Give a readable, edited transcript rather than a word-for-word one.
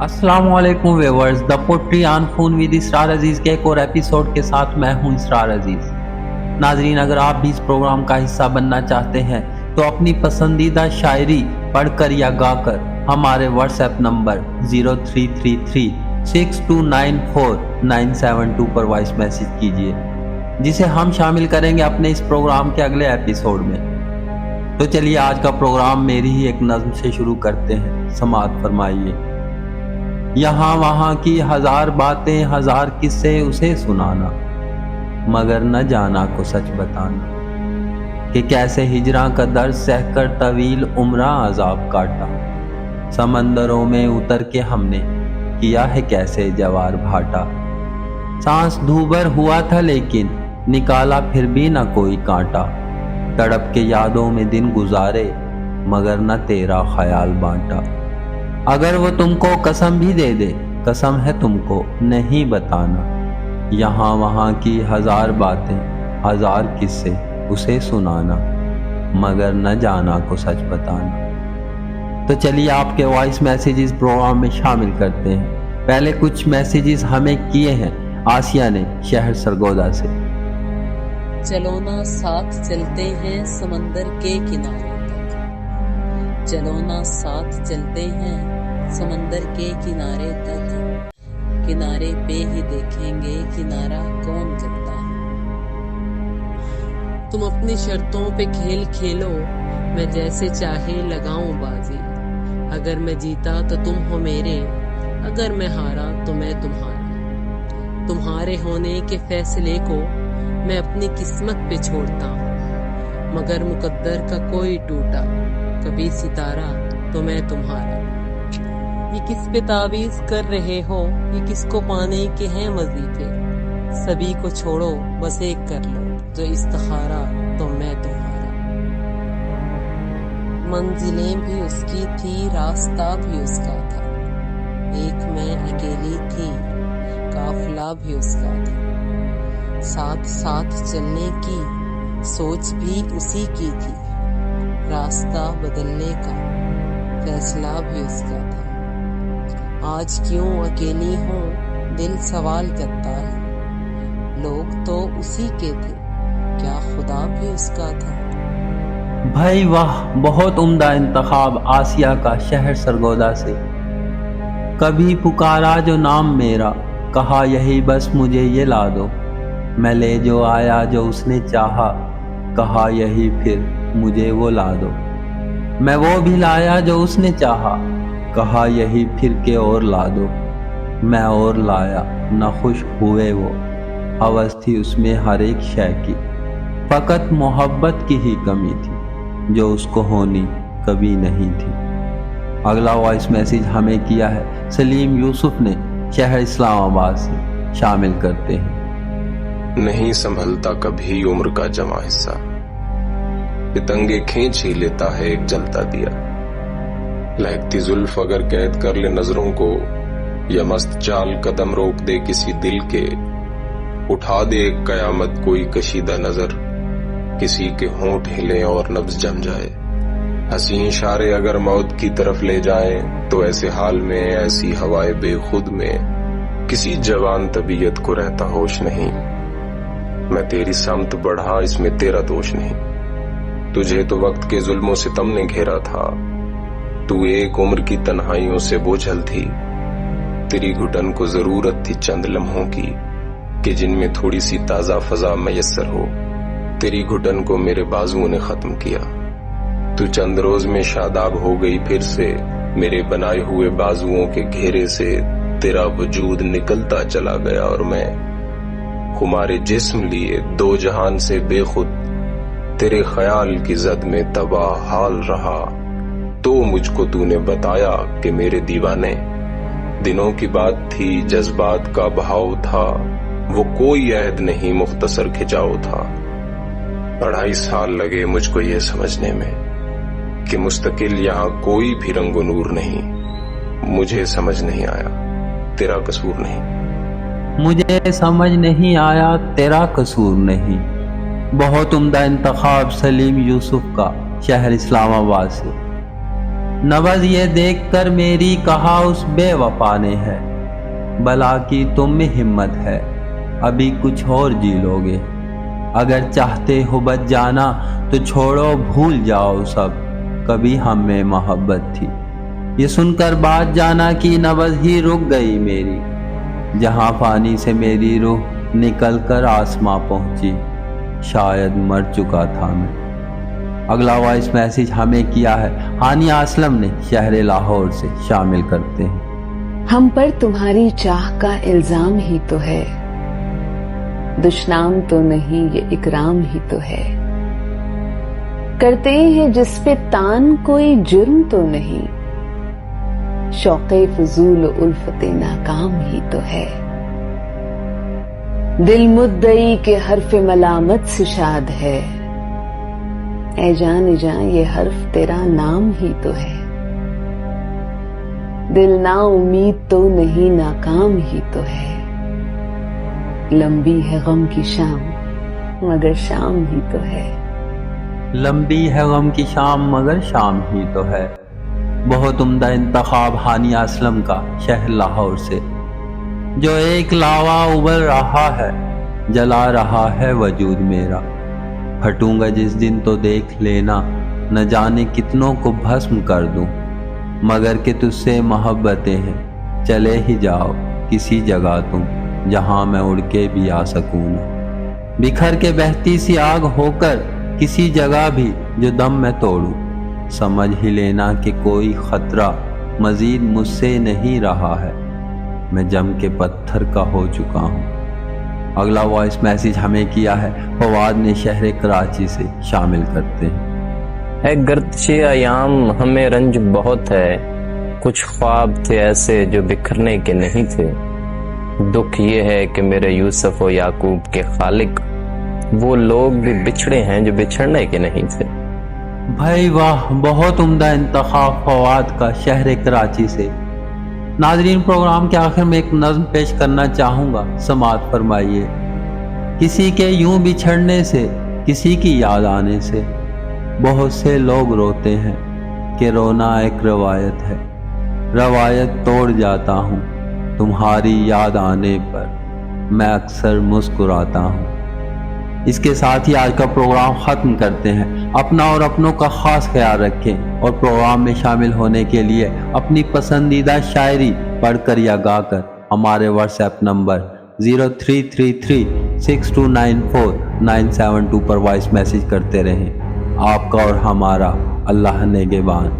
अस्सलाम वालेकुम viewers, the poetry on phone with Israr Aziz के एक और एपिसोड के साथ मैं हूं इसरार अजीज़। नाजरीन, अगर आप भी इस प्रोग्राम का हिस्सा बनना चाहते हैं तो अपनी पसंदीदा शायरी पढ़कर या गाकर हमारे व्हाट्सएप नंबर 03336294 पर वॉइस मैसेज कीजिए, जिसे हम शामिल करेंगे अपने इस प्रोग्राम के अगले एपिसोड में। तो चलिए आज का प्रोग्राम मेरी ही एक नज्म से शुरू करते हैं। समाअत फरमाइए। यहाँ वहाँ की हजार बातें, हजार किस्से उसे सुनाना, मगर न जाना को सच बताना कि कैसे हिजरा का दर्द सहकर तवील उम्रा अजाब काटा। समंदरों में उतर के हमने किया है कैसे जवार भाटा। सांस दूभर हुआ था लेकिन निकाला फिर भी न कोई कांटा। तड़प के यादों में दिन गुजारे मगर न तेरा ख्याल बांटा। अगर वो तुमको कसम भी दे दे, कसम है तुमको नहीं बताना। यहाँ वहाँ की हजार बातें, हजार किस्से उसे सुनाना, मगर न जाना को सच बताना। तो चलिए आपके वॉइस मैसेजेस प्रोग्राम में शामिल करते हैं। पहले कुछ मैसेजेस हमें किए हैं आसिया ने शहर सरगोदा से। चलो ना साथ चलते हैं समंदर के किनारे तक, चलो ना साथ चलते हैं समंदर के किनारे तक, किनारे पे ही देखेंगे किनारा कौन करता है। तुम अपनी शर्तों पे खेल खेलो, मैं जैसे चाहे लगाऊं बाजी। अगर मैं जीता तो तुम हो मेरे, अगर मैं हारा तो मैं तुम्हारा। तुम्हारे होने के फैसले को मैं अपनी किस्मत पे छोड़ता हूँ, मगर मुकद्दर का कोई टूटा कभी सितारा तो मैं तुम्हारा। ये किस पे तावीज़ कर रहे हो, ये किसको पाने के हैं वजीफे। सभी को छोड़ो बस एक कर लो, जो इस्तिखारा तो मैं तुम्हारा। मंजिलें भी उसकी थी, रास्ता भी उसका था। एक मैं अकेली थी, काफिला भी उसका था। साथ साथ चलने की सोच भी उसी की थी, रास्ता बदलने का फैसला भी उसका था। आज क्यों अकेली हूँ दिल सवाल करता है, लोग तो उसी के थे, क्या खुदा भी उसका था। भाई वाह, बहुत उम्दा इंतखाब आसिया का शहर सरगोदा से। कभी पुकारा जो नाम मेरा, कहा यही बस मुझे ये ला दो। मैं ले जो आया जो उसने चाहा, कहा यही फिर मुझे वो ला दो। मैं वो भी लाया जो उसने चाहा, कहा यही फिर के और ला दो। मैं और लाया न खुश हुए वो, हवस थी उसमें हर एक शय की। फकत मोहब्बत की ही कमी थी जो उसको होनी कभी नहीं थी। अगला वॉइस मैसेज हमें किया है सलीम यूसुफ ने शहर इस्लामाबाद से। शामिल करते हैं। नहीं संभलता कभी उम्र का जमा हिस्सा, पितंगे खींच ही लेता है एक जलता दिया। लहकती जुल्फ अगर कैद कर ले नजरों को, या मस्त चाल कदम रोक दे किसी दिल के। उठा दे एक कयामत कोई कशीदा नजर, किसी के होंठ हिले और नब्ज जम जाए। हंसी इशारे अगर मौत की तरफ ले जाएं, तो ऐसे हाल में ऐसी हवाएं बेखुद में किसी जवान तबीयत को रहता होश नहीं। मैं तेरी समत बढ़ा इसमें तेरा दोष नहीं। तुझे तो वक्त के जुल्मों से सितम ने घेरा था, तू एक उम्र की तन्हाइयों से बोझल थी। तेरी घुटन को जरूरत थी चंद लम्हों की, कि जिनमें थोड़ी सी ताजा फजा मैसर हो। तेरी घुटन को मेरे बाजुओं ने खत्म किया। तू चंद रोज में शादाब हो गई फिर से, मेरे बनाए हुए बाजुओं के घेरे से तेरा वजूद निकलता चला गया। और मैं खुमारे जिस्म लिए दो जहान से बेखुद, तेरे ख्याल की जद में तबाह हाल रहा। तो मुझको तूने बताया कि मेरे दीवाने, दिनों की बात थी जज्बात का बहाव था। वो कोई अहद नहीं मुख्तसर खिंचाव था। 2.5 साल लगे मुझको ये समझने में कि मुस्तकिल यहाँ कोई भी रंगो नूर नहीं। मुझे समझ नहीं आया तेरा कसूर नहीं। मुझे समझ नहीं आया तेरा कसूर नहीं। बहुत उम्दा इंतखाब सलीम यूसुफ का शहर इस्लामाबाद से। نبض یہ دیکھ کر میری کہا اس بے وفا نے ہے، بلا کی تم میں ہمت ہے، ابھی کچھ اور جی لوگے، اگر چاہتے ہو بچ جانا تو چھوڑو بھول جاؤ سب، کبھی ہم میں محبت تھی۔ یہ سن کر بات جانا کی نبض ہی رک گئی میری، جہاں فانی سے میری روح نکل کر آسماں پہنچی، شاید مر چکا تھا میں۔ اگلا وائس میسیج ہمیں کیا ہے ہانیہ اسلم نے، شہر لاہور سے، شامل کرتے ہیں۔ ہم پر تمہاری چاہ کا الزام ہی تو ہے، دشنام تو نہیں یہ اکرام ہی تو ہے، کرتے ہیں جس پہ تان کوئی جرم تو نہیں، شوق فضول و الفت ناکام ہی تو ہے، دل مدعی کے حرف ملامت سے شاد ہے، اے جان جان یہ حرف تیرا نام ہی تو ہے، دل نا امید تو نہیں ناکام ہی تو ہے، لمبی ہے غم کی شام مگر شام ہی تو ہے، لمبی ہے غم کی شام مگر شام ہی تو ہے۔ بہت عمدہ انتخاب ہانیہ اسلم کا، شہر لاہور سے۔ جو ایک لاوا ابل رہا ہے، جلا رہا ہے وجود میرا، پھٹوں گا جس دن تو دیکھ لینا، نہ جانے کتنوں کو بھسم کر دوں، مگر کہ تجھ سے محبتیں ہیں، چلے ہی جاؤ کسی جگہ تم، جہاں میں اڑ کے بھی آ سکوں نا، بکھر کے بہتی سی آگ ہو کر کسی جگہ بھی جو دم میں توڑوں، سمجھ ہی لینا کہ کوئی خطرہ مزید مجھ سے نہیں رہا ہے، میں جم کے پتھر کا ہو چکا ہوں۔ اگلا وائس میسیج ہمیں کیا ہے فواد نے، شہر کراچی سے، شامل کرتے ہیں۔ اے گردش ایام ہمیں رنج بہت ہے، کچھ خواب تھے ایسے جو بکھرنے کے نہیں تھے، دکھ یہ ہے کہ میرے یوسف و یعقوب کے خالق وہ لوگ بھی بچھڑے ہیں جو بچھڑنے کے نہیں تھے۔ بھائی واہ، بہت عمدہ انتخاب فواد کا، شہر کراچی سے۔ ناظرین، پروگرام کے آخر میں ایک نظم پیش کرنا چاہوں گا، سماعت فرمائیے۔ کسی کے یوں بچھڑنے سے، کسی کی یاد آنے سے، بہت سے لوگ روتے ہیں کہ رونا ایک روایت ہے، روایت توڑ جاتا ہوں، تمہاری یاد آنے پر میں اکثر مسکراتا ہوں۔ اس کے ساتھ ہی آج کا پروگرام ختم کرتے ہیں۔ اپنا اور اپنوں کا خاص خیال رکھیں، اور پروگرام میں شامل ہونے کے لیے اپنی پسندیدہ شاعری پڑھ کر یا گا کر ہمارے واٹس ایپ نمبر 0333629497 پر وائس میسیج کرتے رہیں۔ آپ کا اور ہمارا اللہ نگہبان۔